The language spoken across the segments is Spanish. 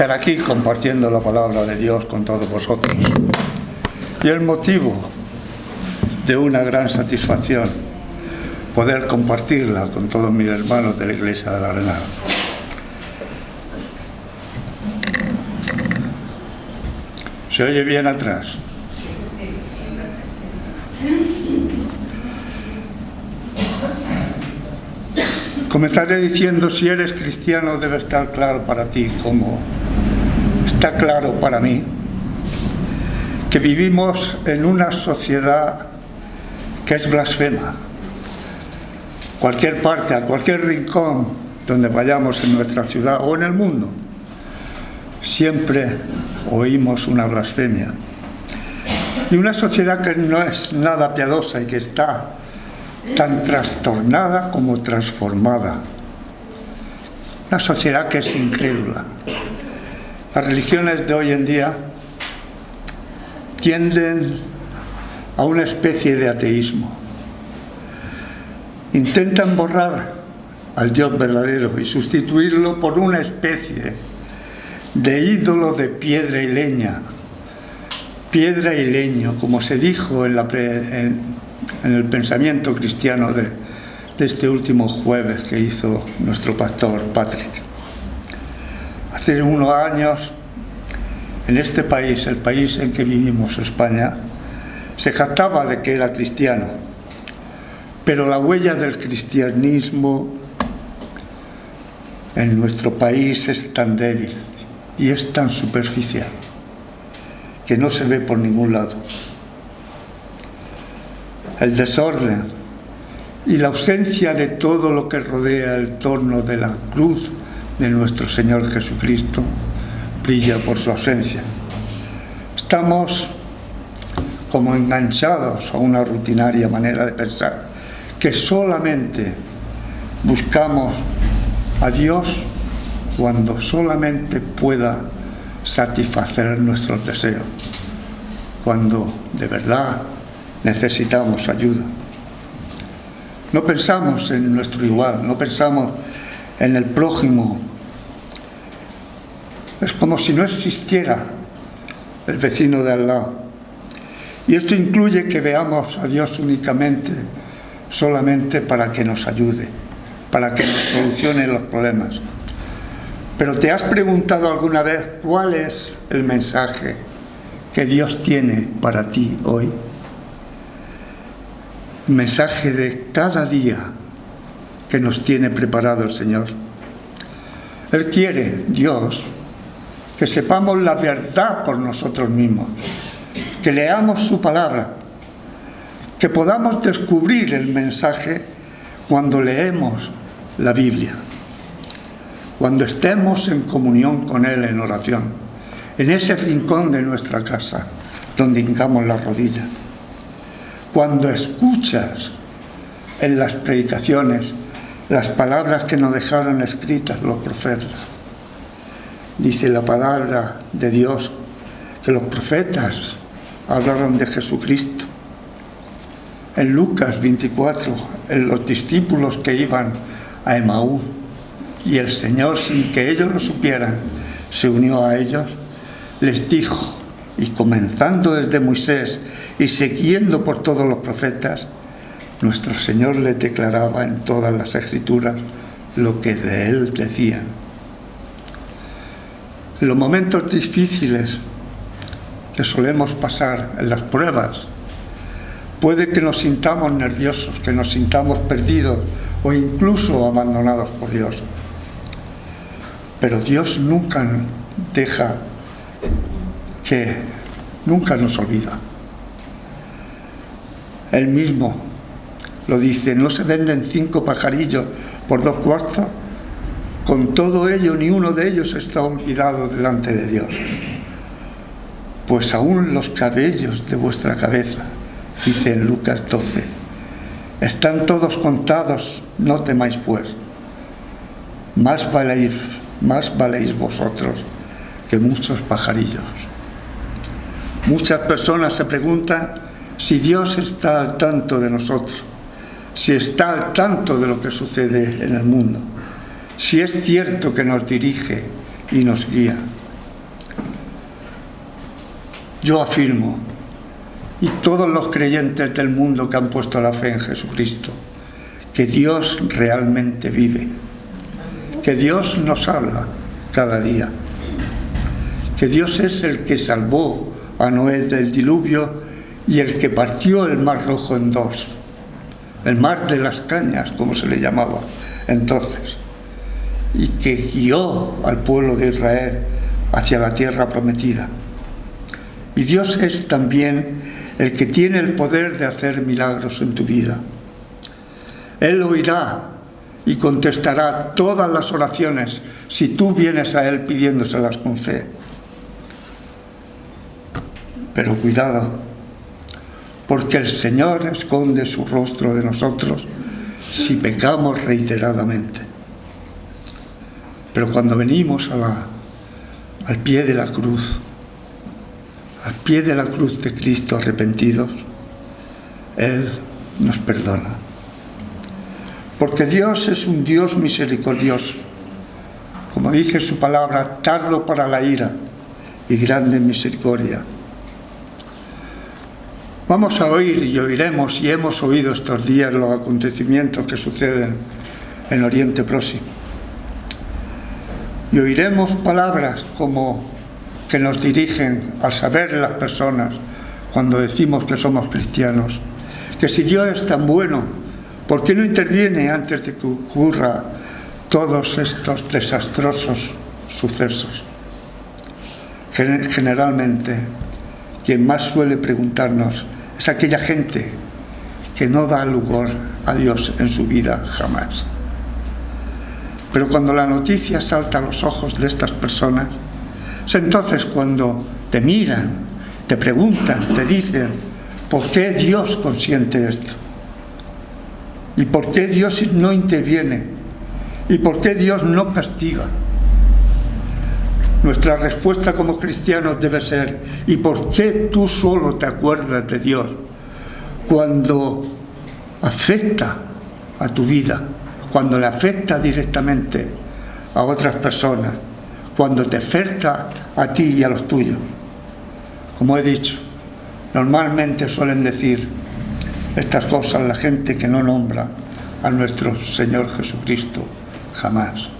estar aquí compartiendo la palabra de Dios con todos vosotros. Y el motivo de una gran satisfacción poder compartirla con todos mis hermanos de la Iglesia de la Arenal. ¿Se oye bien atrás? Comenzaré diciendo, si eres cristiano debe estar claro para ti, como está claro para mí, que vivimos en una sociedad que es blasfema. Cualquier parte, a cualquier rincón donde vayamos en nuestra ciudad o en el mundo, siempre oímos una blasfemia. Y una sociedad que no es nada piadosa y que está tan trastornada como transformada. Una sociedad que es incrédula. Las religiones de hoy en día tienden a una especie de ateísmo. Intentan borrar al Dios verdadero y sustituirlo por una especie de ídolo de piedra y leña. Piedra y leño, como se dijo en el pensamiento cristiano de este último jueves que hizo nuestro pastor Patrick. Hace unos años, en este país, el país en que vivimos, España, se jactaba de que era cristiano, pero la huella del cristianismo en nuestro país es tan débil y es tan superficial que no se ve por ningún lado. El desorden y la ausencia de todo lo que rodea el torno de la cruz de nuestro Señor Jesucristo brilla por su ausencia. Estamos como enganchados a una rutinaria manera de pensar, que solamente buscamos a Dios cuando solamente pueda satisfacer nuestros deseos, cuando de verdad necesitamos ayuda. No pensamos en nuestro igual, no pensamos en el prójimo. Es como si no existiera el vecino de al lado. Y esto incluye que veamos a Dios únicamente, solamente para que nos ayude, para que nos solucione los problemas. Pero ¿te has preguntado alguna vez cuál es el mensaje que Dios tiene para ti hoy? El mensaje de cada día que nos tiene preparado el Señor. Él quiere, Dios, que sepamos la verdad por nosotros mismos, que leamos su palabra, que podamos descubrir el mensaje cuando leemos la Biblia, cuando estemos en comunión con Él en oración, en ese rincón de nuestra casa donde hincamos las rodillas, cuando escuchas en las predicaciones las palabras que nos dejaron escritas los profetas. Dice la palabra de Dios que los profetas hablaron de Jesucristo. En Lucas 24, en los discípulos que iban a Emaús, y el Señor, sin que ellos lo supieran, se unió a ellos, les dijo, y comenzando desde Moisés y siguiendo por todos los profetas, nuestro Señor les declaraba en todas las Escrituras lo que de Él decían. En los momentos difíciles que solemos pasar, en las pruebas, puede que nos sintamos nerviosos, que nos sintamos perdidos o incluso abandonados por Dios. Pero Dios nunca nunca nos olvida. Él mismo lo dice, ¿no se venden 5 pajarillos por 2 cuartos? Con todo ello, ni uno de ellos está olvidado delante de Dios. Pues aún los cabellos de vuestra cabeza, dice en Lucas 12, están todos contados, no temáis pues. Más valéis vosotros que muchos pajarillos. Muchas personas se preguntan si Dios está al tanto de nosotros, si está al tanto de lo que sucede en el mundo, si es cierto que nos dirige y nos guía. yo afirmo, y todos los creyentes del mundo que han puesto la fe en Jesucristo, que Dios realmente vive, que Dios nos habla cada día, que Dios es el que salvó a Noé del diluvio y el que partió el mar Rojo en dos, el mar de las cañas, como se le llamaba entonces, y que guió al pueblo de Israel hacia la tierra prometida. Y Dios es también el que tiene el poder de hacer milagros en tu vida. Él oirá y contestará todas las oraciones si tú vienes a Él pidiéndoselas con fe. Pero cuidado, porque el Señor esconde su rostro de nosotros si pecamos reiteradamente. Pero cuando venimos al pie de la cruz, al pie de la cruz de Cristo arrepentidos, Él nos perdona. Porque Dios es un Dios misericordioso. Como dice su palabra, tardo para la ira y grande en misericordia. Vamos a oír y oiremos, y hemos oído estos días los acontecimientos que suceden en Oriente Próximo. Y oiremos palabras como que nos dirigen al saber las personas cuando decimos que somos cristianos, que si Dios es tan bueno, ¿por qué no interviene antes de que ocurra todos estos desastrosos sucesos? Generalmente, quien más suele preguntarnos es aquella gente que no da lugar a Dios en su vida jamás. Pero cuando la noticia salta a los ojos de estas personas, es entonces cuando te miran, te preguntan, te dicen, ¿por qué Dios consiente esto? ¿Y por qué Dios no interviene? ¿Y por qué Dios no castiga? Nuestra respuesta como cristianos debe ser, ¿y por qué tú solo te acuerdas de Dios cuando afecta a tu vida, cuando le afecta directamente a otras personas, cuando te afecta a ti y a los tuyos? Como he dicho, normalmente suelen decir estas cosas la gente que no nombra a nuestro Señor Jesucristo jamás.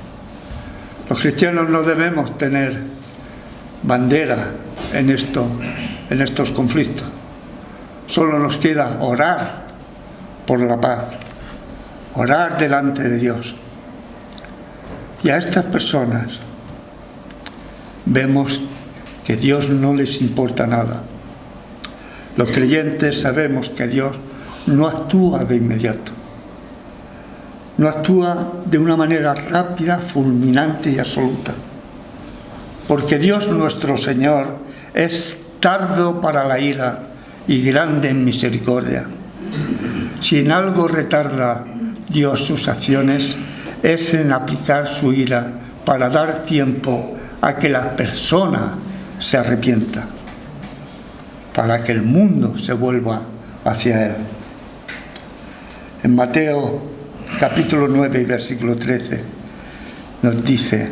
Los cristianos no debemos tener bandera en estos conflictos. Solo nos queda orar por la paz, orar delante de Dios. Y a estas personas vemos que Dios no les importa nada. Los creyentes sabemos que Dios no actúa de inmediato. No actúa de una manera rápida, fulminante y absoluta. Porque Dios nuestro Señor es tardo para la ira y grande en misericordia. Si en algo retarda Dios sus acciones, es en aplicar su ira para dar tiempo a que la persona se arrepienta, para que el mundo se vuelva hacia Él. En Mateo capítulo 9 y versículo 13 nos dice: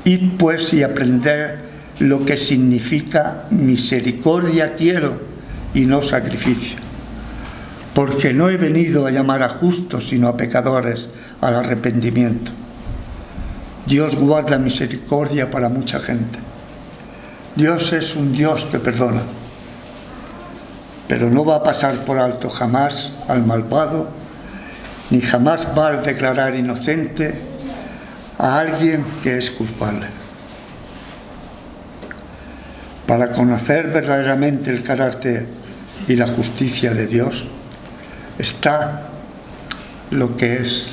id pues y aprended lo que significa misericordia quiero y no sacrificio, porque no he venido a llamar a justos sino a pecadores al arrepentimiento. Dios guarda misericordia para mucha gente. Dios es un Dios que perdona, pero no va a pasar por alto jamás al malvado, ni jamás va a declarar inocente a alguien que es culpable. Para conocer verdaderamente el carácter y la justicia de Dios está lo que es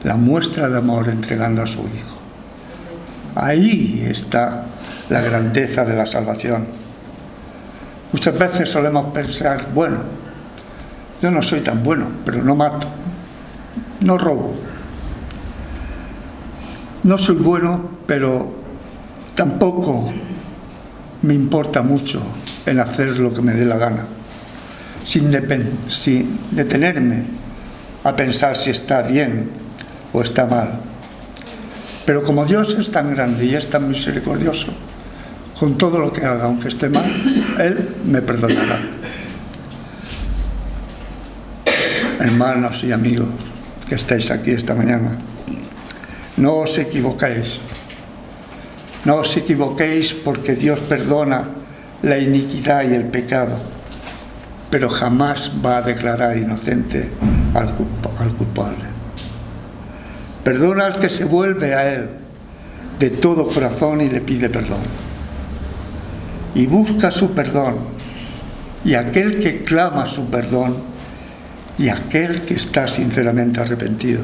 la muestra de amor entregando a su Hijo. Ahí está la grandeza de la salvación. Muchas veces solemos pensar, bueno, yo no soy tan bueno, pero no mato, no robo. No soy bueno, pero tampoco me importa mucho en hacer lo que me dé la gana, sin detenerme a pensar si está bien o está mal. Pero como Dios es tan grande y es tan misericordioso, con todo lo que haga, aunque esté mal, Él me perdonará. Hermanos y amigos que estáis aquí esta mañana, no os equivoquéis. No os equivoquéis, porque Dios perdona la iniquidad y el pecado, pero jamás va a declarar inocente al culpable. Perdona al que se vuelve a Él de todo corazón y le pide perdón. Y busca su perdón, y aquel que clama su perdón, y aquel que está sinceramente arrepentido.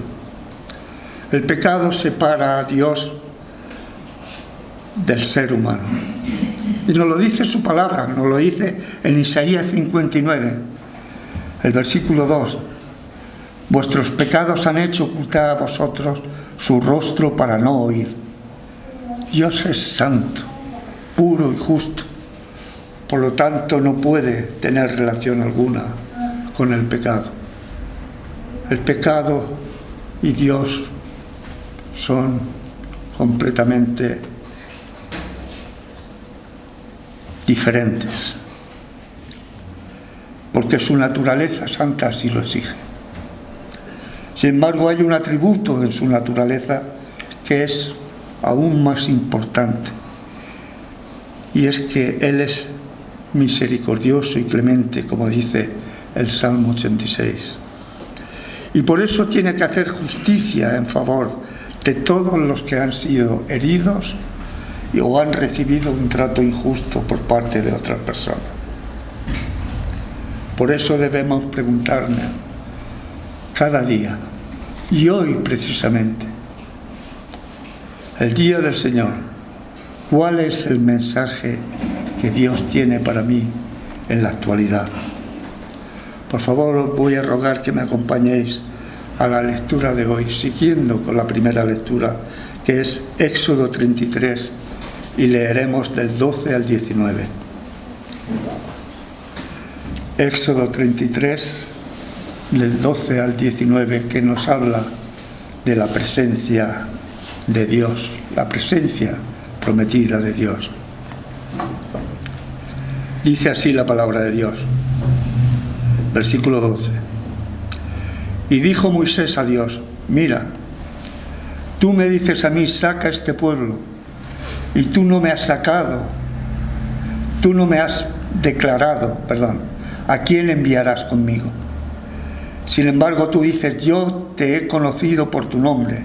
El pecado separa a Dios del ser humano. Y nos lo dice su palabra, nos lo dice en Isaías 59, el versículo 2. Vuestros pecados han hecho ocultar a vosotros su rostro para no oír. Dios es santo, puro y justo. Por lo tanto, no puede tener relación alguna con el pecado. El pecado y Dios son completamente diferentes, porque su naturaleza santa así lo exige. Sin embargo, hay un atributo en su naturaleza que es aún más importante, y es que Él es misericordioso y clemente, como dice el Salmo 86. Y por eso tiene que hacer justicia en favor de todos los que han sido heridos o han recibido un trato injusto por parte de otras personas. Por eso debemos preguntarnos cada día, y hoy precisamente, el día del Señor, ¿cuál es el mensaje que Dios tiene para mí en la actualidad? Por favor, os voy a rogar que me acompañéis a la lectura de hoy, siguiendo con la primera lectura, que es Éxodo 33, y leeremos del 12 al 19. Éxodo 33, del 12 al 19, que nos habla de la presencia de Dios, la presencia prometida de Dios. Dice así la palabra de Dios, versículo 12. Y dijo Moisés a Dios: mira, tú me dices a mí, saca este pueblo, y tú no me has declarado, ¿a quién enviarás conmigo? Sin embargo, tú dices: yo te he conocido por tu nombre,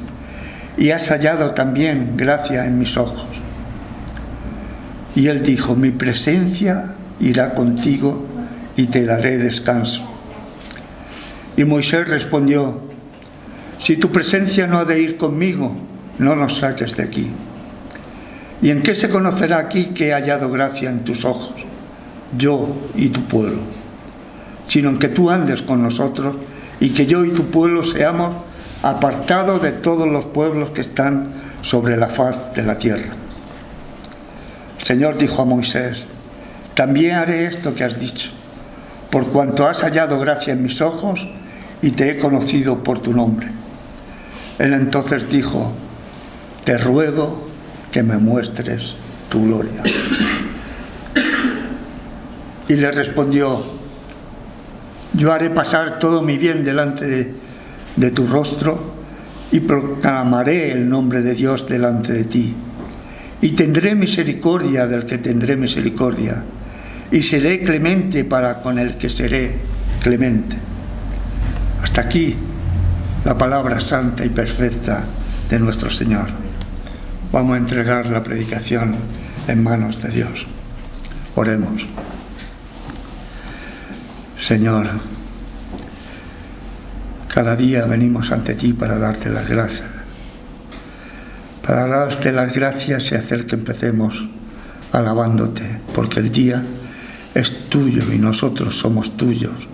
y has hallado también gracia en mis ojos. Y él dijo: mi presencia irá contigo y te daré descanso. Y Moisés respondió: si tu presencia no ha de ir conmigo, no nos saques de aquí. ¿Y en qué se conocerá aquí que he hallado gracia en tus ojos, yo y tu pueblo? Sino en que tú andes con nosotros y que yo y tu pueblo seamos apartados de todos los pueblos que están sobre la faz de la tierra. El Señor dijo a Moisés: también haré esto que has dicho, por cuanto has hallado gracia en mis ojos y te he conocido por tu nombre. Él entonces dijo: te ruego que me muestres tu gloria. Y le respondió: yo haré pasar todo mi bien delante de tu rostro y proclamaré el nombre de Dios delante de ti. Y tendré misericordia del que tendré misericordia, y seré clemente para con el que seré clemente. Hasta aquí la palabra santa y perfecta de nuestro Señor. Vamos a entregar la predicación en manos de Dios. Oremos. Señor, cada día venimos ante ti para darte las gracias. Para darte las gracias y hacer que empecemos alabándote, porque el día es tuyo y nosotros somos tuyos.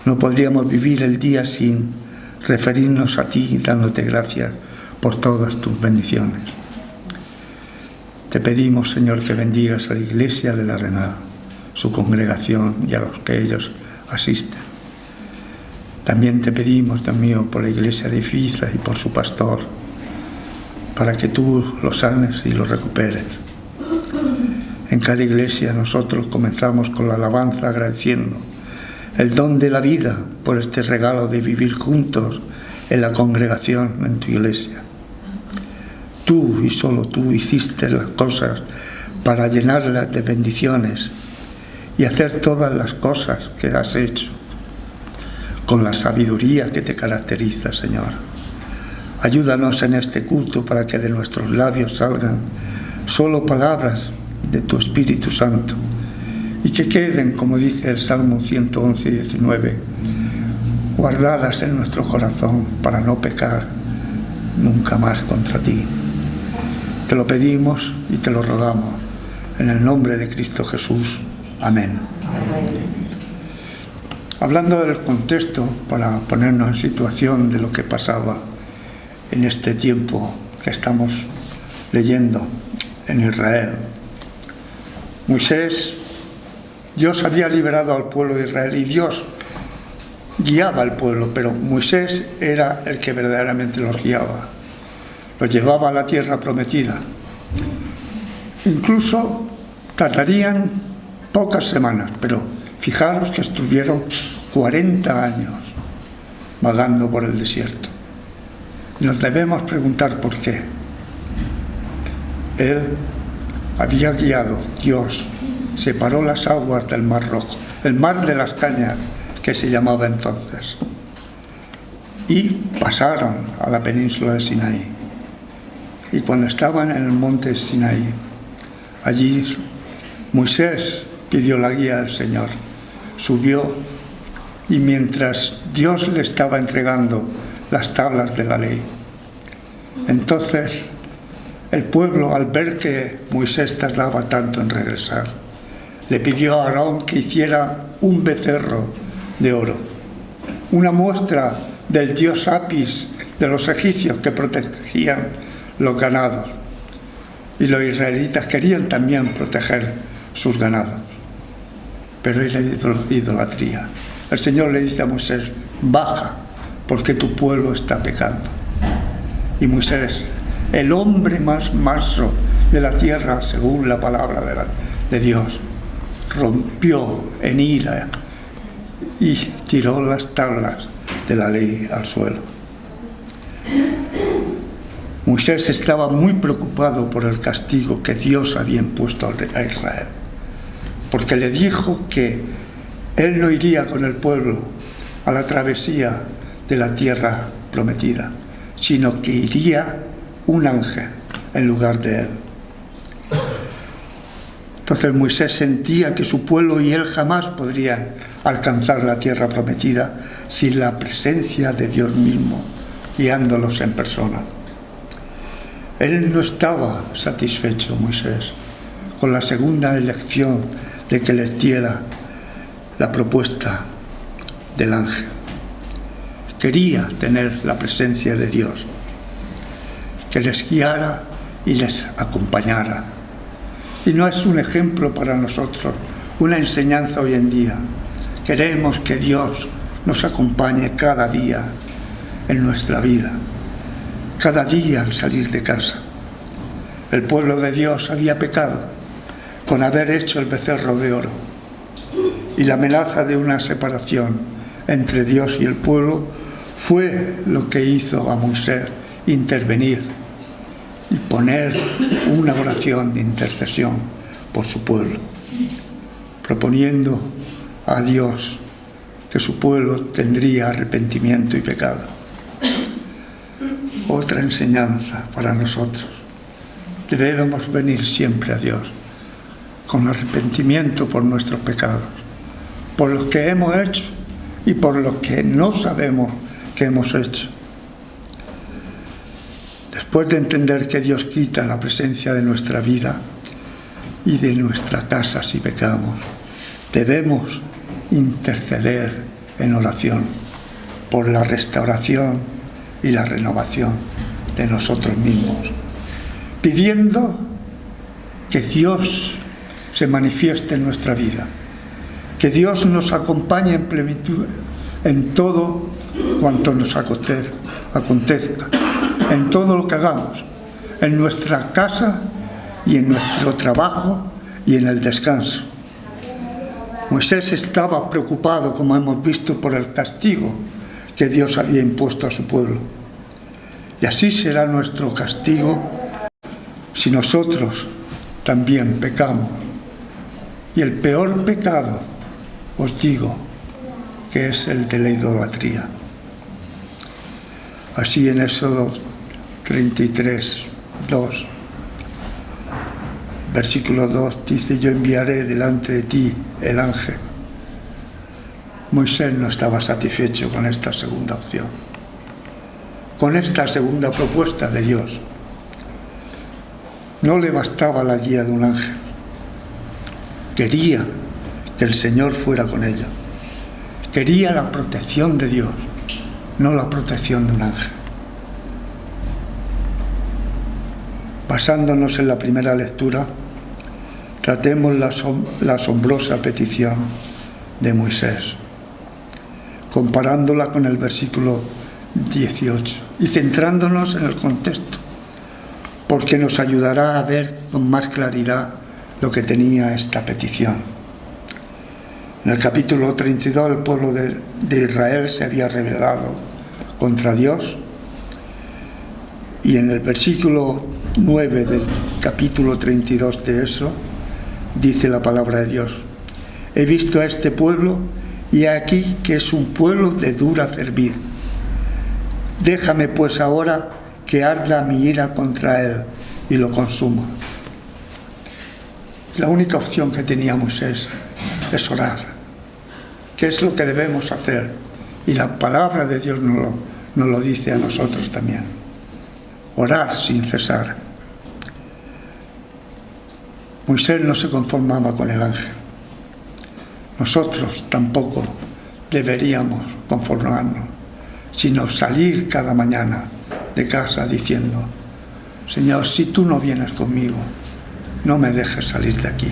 No podríamos vivir el día sin referirnos a ti dándote gracias por todas tus bendiciones. Te pedimos, Señor, que bendigas a la Iglesia de la Arenal, su congregación y a los que ellos asisten. También te pedimos, Dios mío, por la Iglesia de Ibiza y por su pastor, para que tú lo sanes y lo recuperes. En cada iglesia nosotros comenzamos con la alabanza agradeciendo el don de la vida por este regalo de vivir juntos en la congregación en tu iglesia. Tú y solo tú hiciste las cosas para llenarlas de bendiciones y hacer todas las cosas que has hecho con la sabiduría que te caracteriza, Señor. Ayúdanos en este culto para que de nuestros labios salgan solo palabras de tu Espíritu Santo y que queden, como dice el Salmo 111 y 19, guardadas en nuestro corazón para no pecar nunca más contra ti. Te lo pedimos y te lo rogamos en el nombre de Cristo Jesús. Amén. Hablando del contexto, para ponernos en situación de lo que pasaba en este tiempo que estamos leyendo en Israel. Dios había liberado al pueblo de Israel y Dios guiaba al pueblo, pero Moisés era el que verdaderamente los guiaba. Los llevaba a la tierra prometida. Incluso tardarían pocas semanas, pero fijaros que estuvieron 40 años vagando por el desierto. Nos debemos preguntar por qué. Él había guiado, Dios separó las aguas del Mar Rojo, el Mar de las Cañas, que se llamaba entonces, y pasaron a la península de Sinaí. Y cuando estaban en el monte Sinaí, allí Moisés pidió la guía del Señor, subió, y mientras Dios le estaba entregando las tablas de la ley, entonces el pueblo, al ver que Moisés tardaba tanto en regresar, le pidió a Aarón que hiciera un becerro de oro, una muestra del dios Apis de los egipcios que protegían los ganados. Y los israelitas querían también proteger sus ganados, pero era idolatría. El Señor le dice a Moisés: baja, porque tu pueblo está pecando. Y Moisés, el hombre más manso de la tierra, según la palabra de Dios, rompió en ira y tiró las tablas de la ley al suelo. Moisés estaba muy preocupado por el castigo que Dios había impuesto a Israel, porque le dijo que él no iría con el pueblo a la travesía de la tierra prometida, sino que iría un ángel en lugar de él. Entonces Moisés sentía que su pueblo y él jamás podrían alcanzar la tierra prometida sin la presencia de Dios mismo guiándolos en persona. Él no estaba satisfecho, Moisés, con la segunda elección de que les diera la propuesta del ángel. Quería tener la presencia de Dios, que les guiara y les acompañara. Y no es un ejemplo para nosotros, una enseñanza hoy en día. Queremos que Dios nos acompañe cada día en nuestra vida, cada día al salir de casa. El pueblo de Dios había pecado con haber hecho el becerro de oro, y la amenaza de una separación entre Dios y el pueblo fue lo que hizo a Moisés intervenir y poner una oración de intercesión por su pueblo, proponiendo a Dios que su pueblo tendría arrepentimiento y pecado. Otra enseñanza para nosotros: debemos venir siempre a Dios con arrepentimiento por nuestros pecados, por los que hemos hecho y por los que no sabemos que hemos hecho. Después de entender que Dios quita la presencia de nuestra vida y de nuestra casa si pecamos, debemos interceder en oración por la restauración y la renovación de nosotros mismos, pidiendo que Dios se manifieste en nuestra vida, que Dios nos acompañe en plenitud en todo cuanto nos acontezca, en todo lo que hagamos, en nuestra casa y en nuestro trabajo y en el descanso. Moisés estaba preocupado, como hemos visto, por el castigo que Dios había impuesto a su pueblo. Y así será nuestro castigo si nosotros también pecamos. Y el peor pecado, os digo, que es el de la idolatría. Así en Éxodo 33, 2, versículo 2 dice: yo enviaré delante de ti el ángel. Moisés no estaba satisfecho con esta segunda opción, con esta segunda propuesta de Dios. No le bastaba la guía de un ángel. Quería que el Señor fuera con ellos. Quería la protección de Dios, no la protección de un ángel. Basándonos en la primera lectura, tratemos la asombrosa petición de Moisés, comparándola con el versículo 18 y centrándonos en el contexto, porque nos ayudará a ver con más claridad lo que tenía esta petición. En el capítulo 32 el pueblo de Israel se había rebelado contra Dios, y en el versículo 9 del capítulo 32 de eso dice la palabra de Dios: he visto a este pueblo y aquí que es un pueblo de dura cerviz. Déjame pues ahora que arda mi ira contra él y lo consuma. La única opción que tenía Moisés es orar. ¿Qué es lo que debemos hacer? Y la palabra de Dios nos lo dice a nosotros también. Orar sin cesar. Moisés no se conformaba con el ángel. Nosotros tampoco deberíamos conformarnos, sino salir cada mañana de casa diciendo: Señor, si tú no vienes conmigo, no me dejes salir de aquí.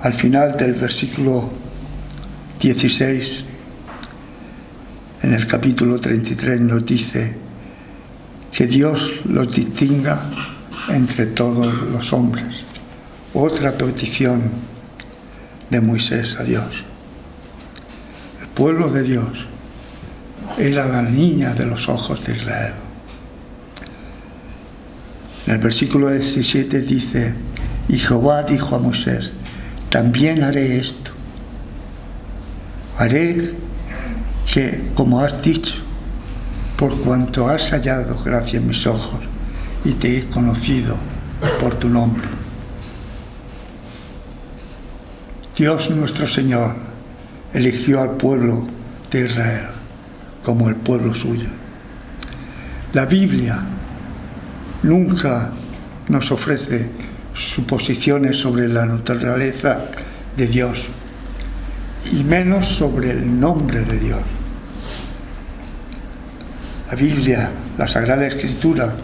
Al final del versículo 16, en el capítulo 33, nos dice que Dios los distinga entre todos los hombres. Otra petición de Moisés a Dios. El pueblo de Dios era la niña de los ojos de Israel. En el versículo 17 dice: y Jehová dijo a Moisés: también haré esto. Haré que, como has dicho, por cuanto has hallado gracia en mis ojos y te he conocido por tu nombre. Dios nuestro Señor eligió al pueblo de Israel como el pueblo suyo. La Biblia nunca nos ofrece suposiciones sobre la naturaleza de Dios, y menos sobre el nombre de Dios. La Biblia, la Sagrada Escritura,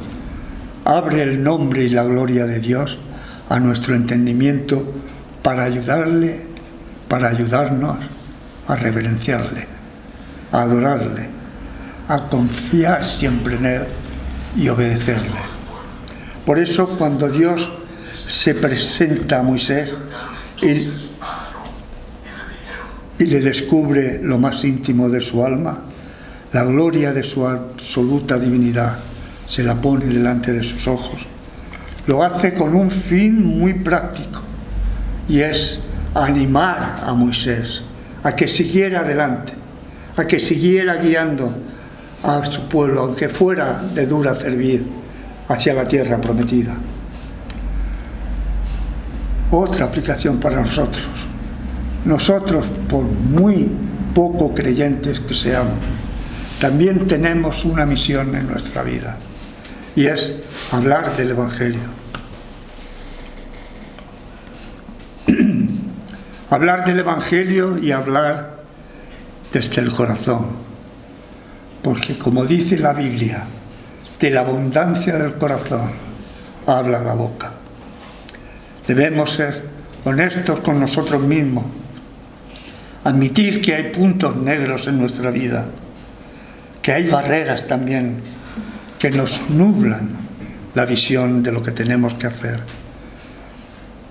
abre el nombre y la gloria de Dios a nuestro entendimiento para ayudarnos a reverenciarle, a adorarle, a confiar siempre en Él y obedecerle. Por eso, cuando Dios se presenta a Moisés y le descubre lo más íntimo de su alma, la gloria de su absoluta divinidad se la pone delante de sus ojos. Lo hace con un fin muy práctico, y es animar a Moisés a que siguiera adelante, a que siguiera guiando a su pueblo, aunque fuera de dura cerviz, hacia la tierra prometida. Otra aplicación para nosotros. Nosotros, por muy poco creyentes que seamos, también tenemos una misión en nuestra vida, y es hablar del Evangelio. Hablar del Evangelio y hablar desde el corazón, porque, como dice la Biblia, de la abundancia del corazón habla la boca. Debemos ser honestos con nosotros mismos, admitir que hay puntos negros en nuestra vida, que hay barreras también que nos nublan la visión de lo que tenemos que hacer,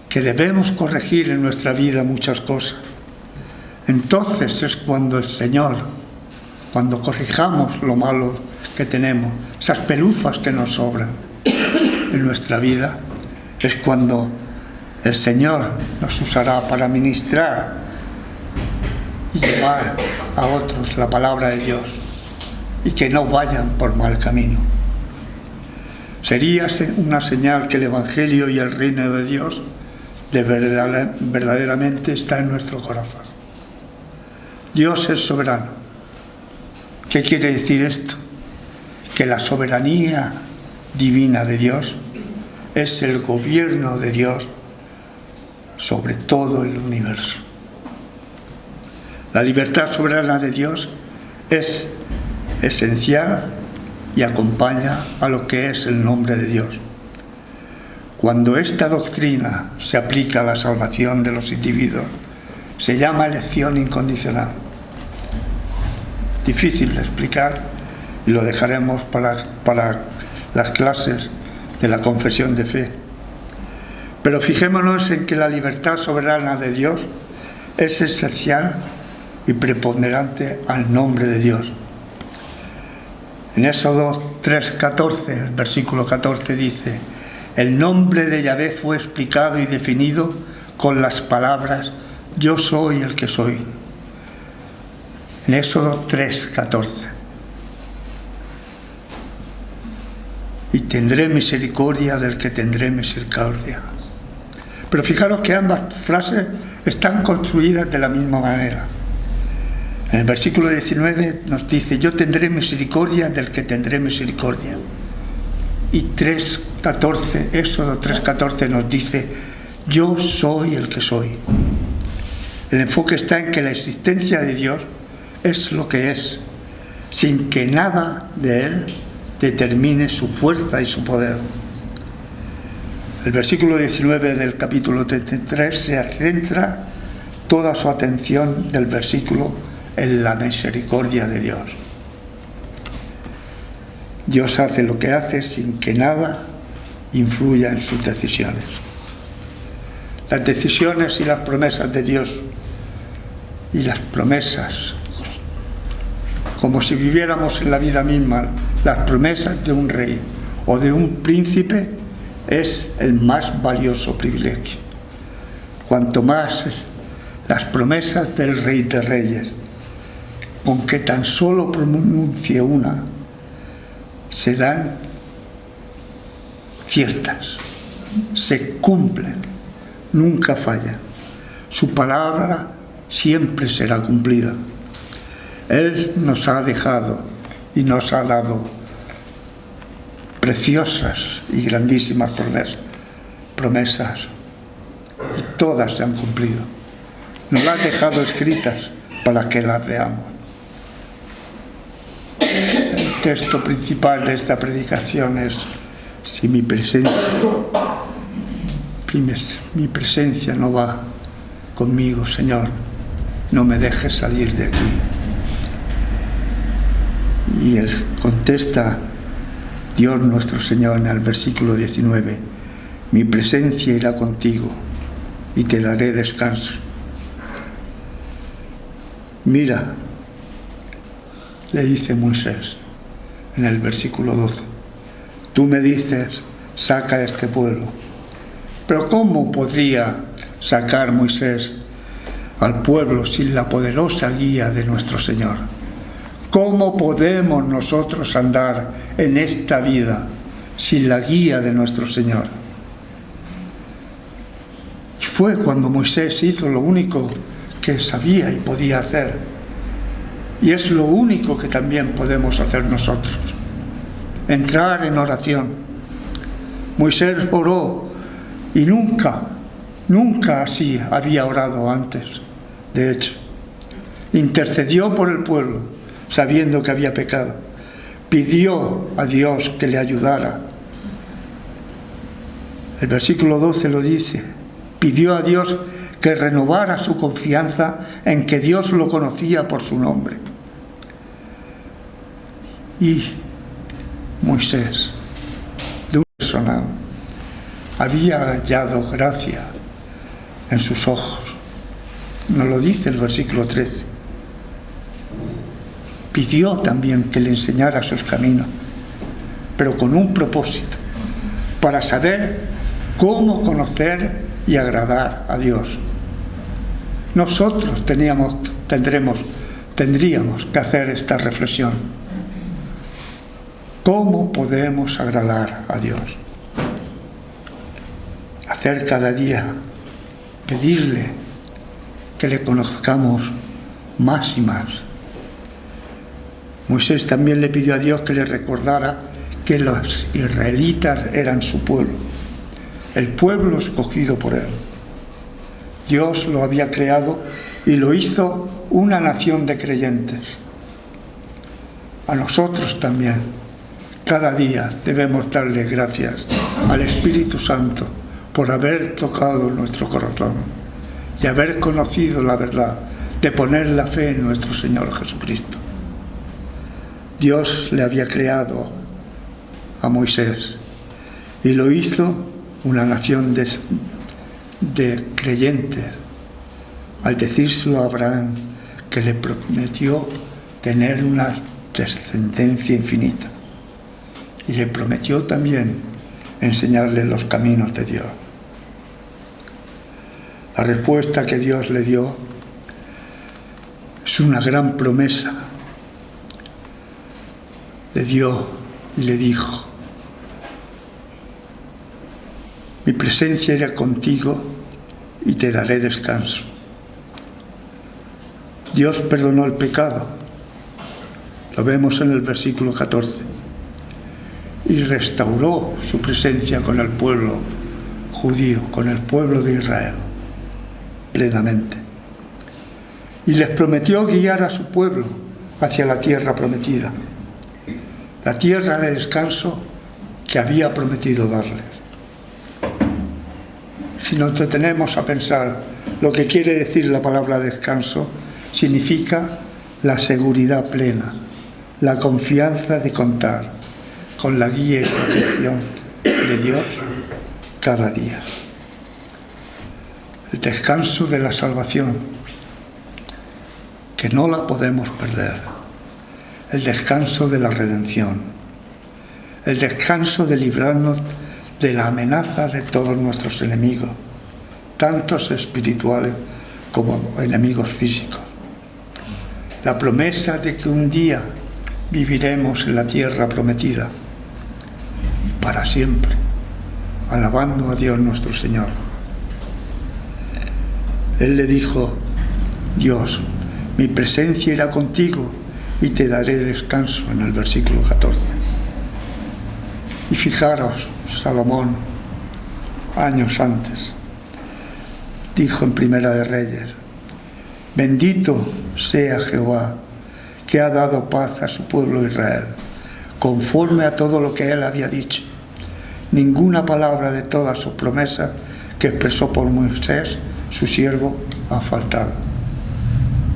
que debemos corregir en nuestra vida muchas cosas. Entonces es cuando el Señor, cuando corrijamos lo malo que tenemos, esas pelufas que nos sobran en nuestra vida, es cuando el Señor nos usará para ministrar y llevar a otros la palabra de Dios y que no vayan por mal camino. Sería una señal que el Evangelio y el reino de Dios verdaderamente está en nuestro corazón. Dios es soberano. ¿Qué quiere decir esto? Que la soberanía divina de Dios es el gobierno de Dios sobre todo el universo. La libertad soberana de Dios es esencial y acompaña a lo que es el nombre de Dios. Cuando esta doctrina se aplica a la salvación de los individuos, se llama elección incondicional. Difícil de explicar y lo dejaremos para las clases de la confesión de fe. Pero fijémonos en que la libertad soberana de Dios es esencial y preponderante al nombre de Dios. En Éxodo 3:14, el versículo 14 dice: el nombre de Yahvé fue explicado y definido con las palabras yo soy el que soy. En Éxodo 3:14. Y tendré misericordia del que tendré misericordia. Pero fijaros que ambas frases están construidas de la misma manera. En el versículo 19 nos dice yo tendré misericordia del que tendré misericordia. Y 3:14, Éxodo 3:14 nos dice yo soy el que soy. El enfoque está en que la existencia de Dios es lo que es, sin que nada de Él determine su fuerza y su poder. El versículo 19 del capítulo 33 se centra toda su atención del versículo en la misericordia de Dios. Dios hace lo que hace sin que nada influya en sus decisiones. Las decisiones y las promesas de Dios y las promesas, como si viviéramos en la vida misma, las promesas de un rey o de un príncipe es el más valioso privilegio. Cuanto más las promesas del Rey de Reyes, aunque tan solo pronuncie una, se dan ciertas, se cumplen, nunca fallan. Su palabra siempre será cumplida. Él nos ha dejado y nos ha dado preciosas y grandísimas promesas, y todas se han cumplido. Nos las ha dejado escritas para que las veamos. El texto principal de esta predicación es: si mi presencia no va conmigo, Señor, no me dejes salir de aquí. Y él contesta Dios nuestro Señor en el versículo 19: mi presencia irá contigo y te daré descanso. Mira, le dice Moisés en el versículo 12, tú me dices, saca a este pueblo. Pero ¿cómo podría sacar Moisés al pueblo sin la poderosa guía de nuestro Señor? ¿Cómo podemos nosotros andar en esta vida sin la guía de nuestro Señor? Y fue cuando Moisés hizo lo único que sabía y podía hacer. Y es lo único que también podemos hacer nosotros: entrar en oración. Moisés oró y nunca así había orado antes. De hecho, intercedió por el pueblo sabiendo que había pecado. Pidió a Dios que le ayudara. El versículo 12 lo dice: pidió a Dios que renovara su confianza en que Dios lo conocía por su nombre. Y Moisés, de una persona había hallado gracia en sus ojos. Nos lo dice el versículo 13. Pidió también que le enseñara sus caminos, pero con un propósito, para saber cómo conocer y agradar a Dios. Nosotros tendríamos que hacer esta reflexión. ¿Cómo podemos agradar a Dios? Hacer cada día, pedirle que le conozcamos más y más. Moisés también le pidió a Dios que le recordara que los israelitas eran su pueblo, el pueblo escogido por él. Dios lo había creado y lo hizo una nación de creyentes. A nosotros también, cada día debemos darle gracias al Espíritu Santo por haber tocado nuestro corazón y haber conocido la verdad de poner la fe en nuestro Señor Jesucristo. Dios le había creado a Moisés y lo hizo una nación de creyentes, al decírselo a Abraham, que le prometió tener una descendencia infinita, y le prometió también enseñarle los caminos de Dios. La respuesta que Dios le dio es una gran promesa. Le dio y le dijo: mi presencia irá contigo y te daré descanso. Dios perdonó el pecado, lo vemos en el versículo 14, y restauró su presencia con el pueblo judío, con el pueblo de Israel, plenamente. Y les prometió guiar a su pueblo hacia la tierra prometida, la tierra de descanso que había prometido darles. Si nos detenemos a pensar lo que quiere decir la palabra descanso, significa la seguridad plena, la confianza de contar con la guía y protección de Dios cada día. El descanso de la salvación, que no la podemos perder. El descanso de la redención. El descanso de librarnos de la amenaza de todos nuestros enemigos, tantos espirituales como enemigos físicos. La promesa de que un día viviremos en la tierra prometida para siempre, alabando a Dios nuestro Señor. Él le dijo: Dios, mi presencia irá contigo y te daré descanso, en el versículo 14. Y fijaros, Salomón, años antes, dijo en Primera de Reyes: bendito sea Jehová, que ha dado paz a su pueblo Israel, conforme a todo lo que él había dicho. Ninguna palabra de todas sus promesas que expresó por Moisés, su siervo, ha faltado.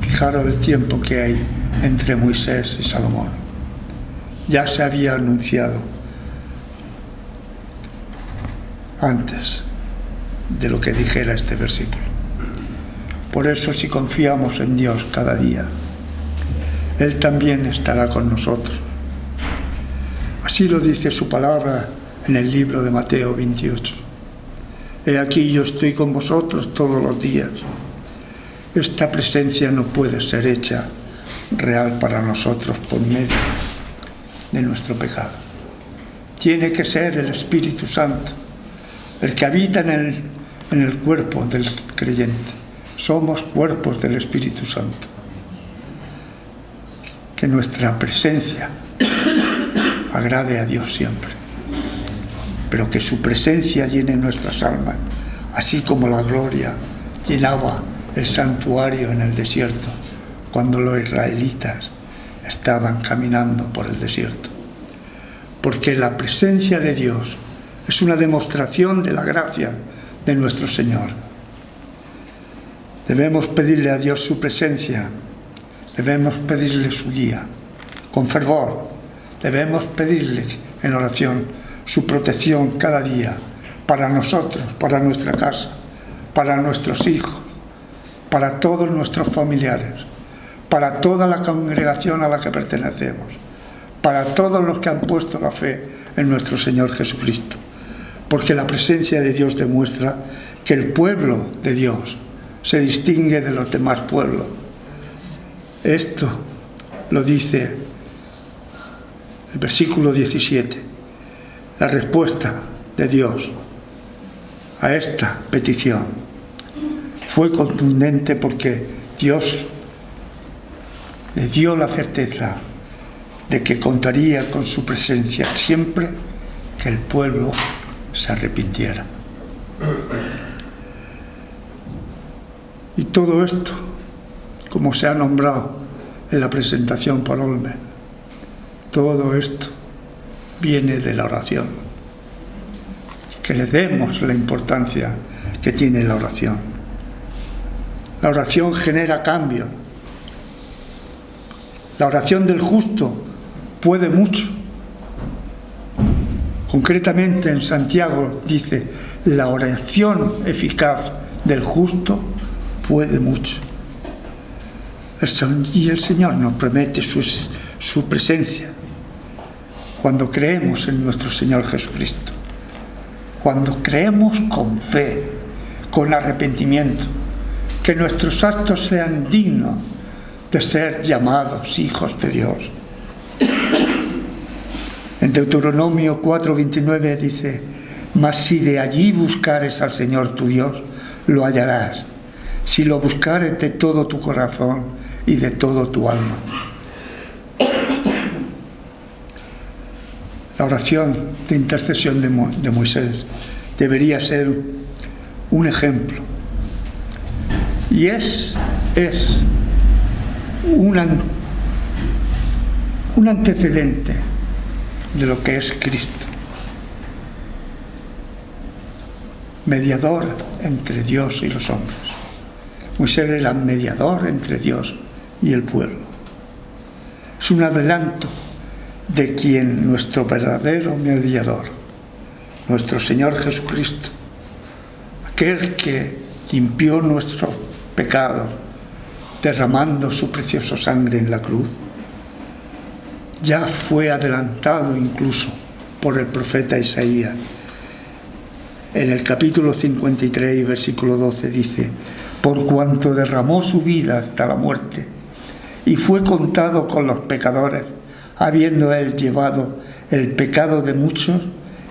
Fijaros el tiempo que hay entre Moisés y Salomón. Ya se había anunciado antes de lo que dijera este versículo. Por eso, si confiamos en Dios cada día, Él también estará con nosotros. Así lo dice su palabra en el libro de Mateo 28. He aquí, yo estoy con vosotros todos los días. Esta presencia no puede ser hecha real para nosotros por medio de nuestro pecado. Tiene que ser el Espíritu Santo el que habita en el cuerpo del creyente. Somos cuerpos del Espíritu Santo. Que nuestra presencia agrade a Dios siempre, pero que su presencia llene nuestras almas, así como la gloria llenaba el santuario en el desierto cuando los israelitas estaban caminando por el desierto. Porque la presencia de Dios es una demostración de la gracia de nuestro Señor. Debemos pedirle a Dios su presencia, debemos pedirle su guía con fervor, debemos pedirle en oración su protección cada día para nosotros, para nuestra casa, para nuestros hijos, para todos nuestros familiares, para toda la congregación a la que pertenecemos, para todos los que han puesto la fe en nuestro Señor Jesucristo. Porque la presencia de Dios demuestra que el pueblo de Dios se distingue de los demás pueblos. Esto lo dice el versículo 17. La respuesta de Dios a esta petición fue contundente porque Dios le dio la certeza de que contaría con su presencia siempre que el pueblo se arrepintiera. Y todo esto, como se ha nombrado en la presentación por Olmer, todo esto viene de la oración. Que le demos la importancia que tiene la oración. La oración genera cambio. La oración del justo puede mucho. Concretamente en Santiago dice, la oración eficaz del justo puede mucho. Y el Señor nos promete su presencia cuando creemos en nuestro Señor Jesucristo, cuando creemos con fe, con arrepentimiento, que nuestros actos sean dignos de ser llamados hijos de Dios. En Deuteronomio 4:29 dice, mas si de allí buscares al Señor tu Dios, lo hallarás, si lo buscares de todo tu corazón y de todo tu alma. La oración de intercesión de Moisés debería ser un ejemplo. Y es un antecedente de lo que es Cristo. Mediador entre Dios y los hombres. Moisés era mediador entre Dios y el pueblo. Es un adelanto de quien nuestro verdadero mediador, nuestro Señor Jesucristo, aquel que limpió nuestro pecado derramando su preciosa sangre en la cruz, ya fue adelantado incluso por el profeta Isaías. En el capítulo 53 y versículo 12 dice, por cuanto derramó su vida hasta la muerte y fue contado con los pecadores, habiendo él llevado el pecado de muchos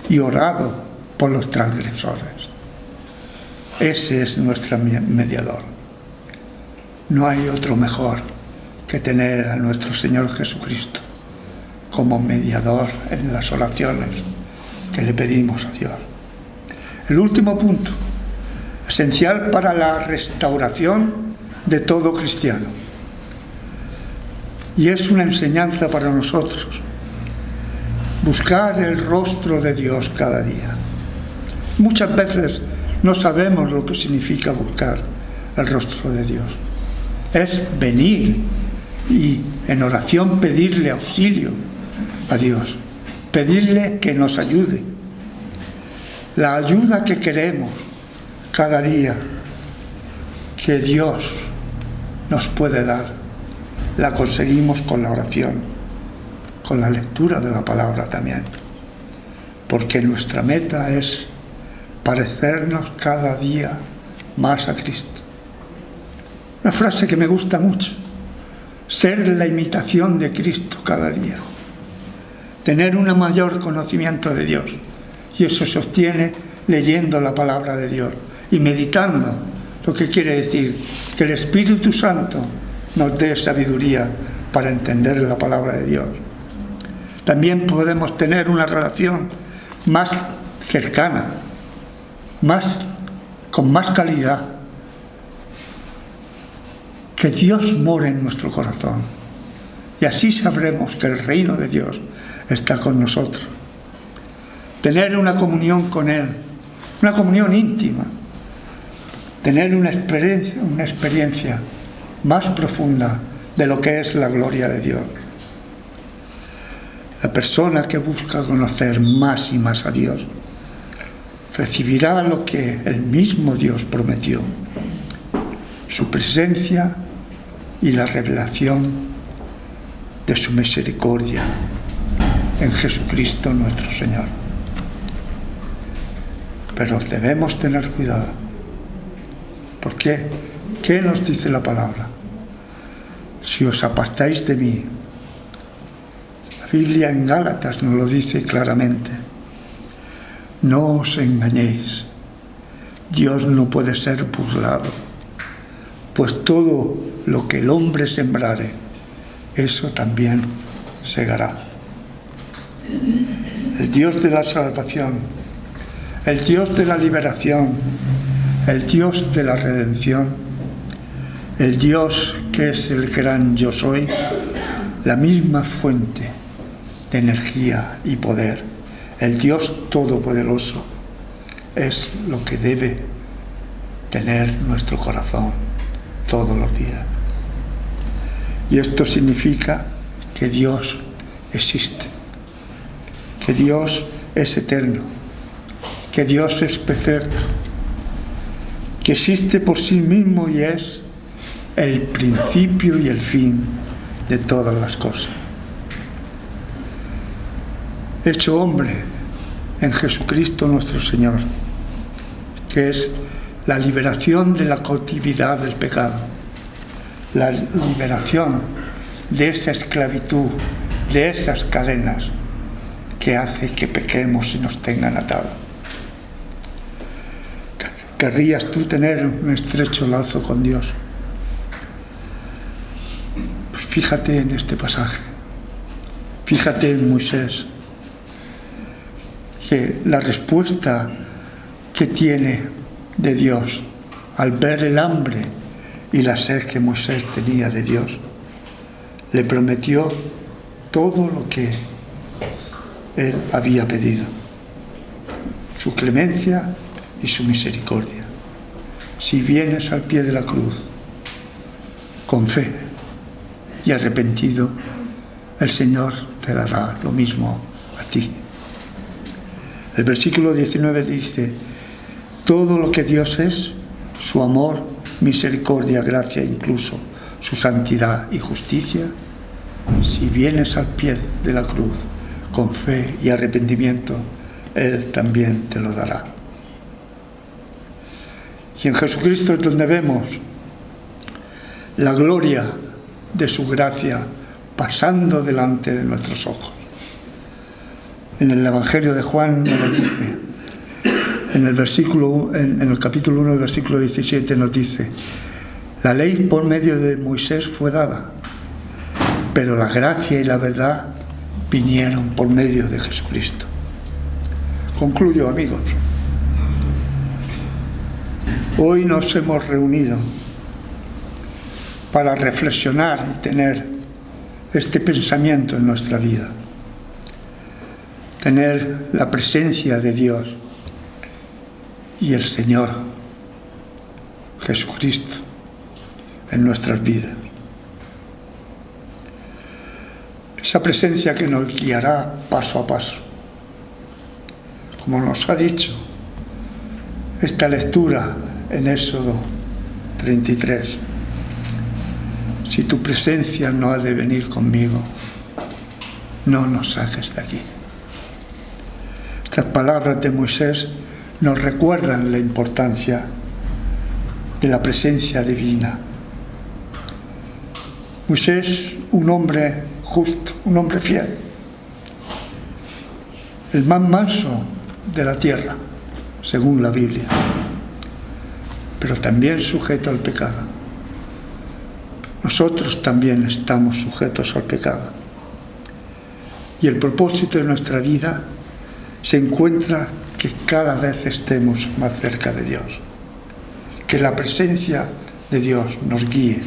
y orado por los transgresores. Ese es nuestro mediador. No hay otro mejor que tener a nuestro Señor Jesucristo como mediador en las oraciones que le pedimos a Dios. El último punto, esencial para la restauración de todo cristiano. Y es una enseñanza para nosotros. Buscar el rostro de Dios cada día. Muchas veces no sabemos lo que significa buscar el rostro de Dios. Es venir y en oración pedirle auxilio a Dios, pedirle que nos ayude. La ayuda que queremos cada día, que Dios nos puede dar, la conseguimos con la oración, con la lectura de la palabra también. Porque nuestra meta es parecernos cada día más a Cristo. Una frase que me gusta mucho, ser la imitación de Cristo cada día. Tener un mayor conocimiento de Dios. Y eso se obtiene leyendo la palabra de Dios y meditando, lo que quiere decir que el Espíritu Santo nos dé sabiduría para entender la palabra de Dios. También podemos tener una relación más cercana, con más calidad. Que Dios more en nuestro corazón. Y así sabremos que el reino de Dios está con nosotros. Tener una comunión con Él, una comunión íntima. Tener una experiencia más profunda de lo que es la gloria de Dios. La persona que busca conocer más y más a Dios recibirá lo que el mismo Dios prometió, su presencia y la revelación de su misericordia en Jesucristo nuestro Señor. Pero debemos tener cuidado. ¿Por qué? ¿Qué nos dice la palabra? Si os apartáis de mí. La Biblia en Gálatas nos lo dice claramente. No os engañéis. Dios no puede ser burlado. Pues todo lo que el hombre sembrare, eso también segará. El Dios de la salvación, el Dios de la liberación, el Dios de la redención, el Dios que es el gran yo soy, la misma fuente de energía y poder, el Dios todopoderoso, es lo que debe tener nuestro corazón todos los días. Y esto significa que Dios existe, que Dios es eterno, que Dios es perfecto, que existe por sí mismo y es el principio y el fin de todas las cosas. Hecho hombre en Jesucristo nuestro Señor, que es la liberación de la cautividad del pecado, la liberación de esa esclavitud, de esas cadenas que hace que pequemos y nos tengan atados. ¿Querrías tú tener un estrecho lazo con Dios? Pues fíjate en este pasaje, fíjate en Moisés, que la respuesta que tiene de Dios al ver el hambre y la sed que Moisés tenía de Dios, le prometió todo lo que él había pedido, su clemencia y su misericordia. Si vienes al pie de la cruz con fe y arrepentido, el Señor te dará lo mismo a ti. El versículo 19 dice: todo lo que Dios es, su amor, misericordia, gracia, incluso su santidad y justicia, si vienes al pie de la cruz con fe y arrepentimiento, Él también te lo dará. Y en Jesucristo es donde vemos la gloria de su gracia pasando delante de nuestros ojos. En el Evangelio de Juan nos lo dice, en el capítulo 1, el versículo 17 nos dice: la ley por medio de Moisés fue dada, pero la gracia y la verdad vinieron por medio de Jesucristo. Concluyo, amigos. Hoy nos hemos reunido para reflexionar y tener este pensamiento en nuestra vida. Tener la presencia de Dios y el Señor Jesucristo en nuestras vidas. Esa presencia que nos guiará paso a paso. Como nos ha dicho esta lectura en Éxodo 33. Si tu presencia no ha de venir conmigo, no nos saques de aquí. Estas palabras de Moisés nos recuerdan la importancia de la presencia divina. Moisés, un hombre justo, un hombre fiel, el más manso de la tierra, según la Biblia, pero también sujeto al pecado. Nosotros también estamos sujetos al pecado. Y el propósito de nuestra vida se encuentra que cada vez estemos más cerca de Dios, que la presencia de Dios nos guíe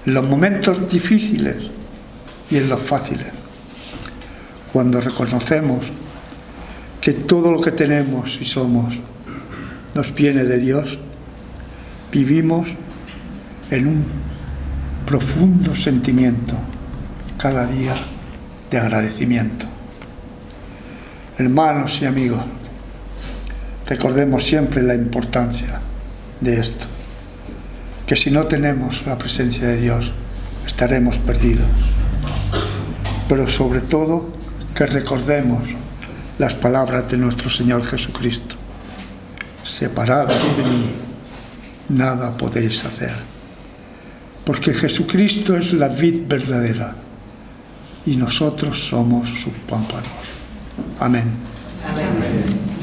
en los momentos difíciles y en los fáciles. Cuando reconocemos que todo lo que tenemos y somos nos viene de Dios, vivimos en un profundo sentimiento cada día de agradecimiento. Hermanos y amigos, recordemos siempre la importancia de esto, que si no tenemos la presencia de Dios, estaremos perdidos. Pero sobre todo, que recordemos las palabras de nuestro Señor Jesucristo: separados de mí, nada podéis hacer. Porque Jesucristo es la vid verdadera y nosotros somos sus pámpanos. Amén. Amén.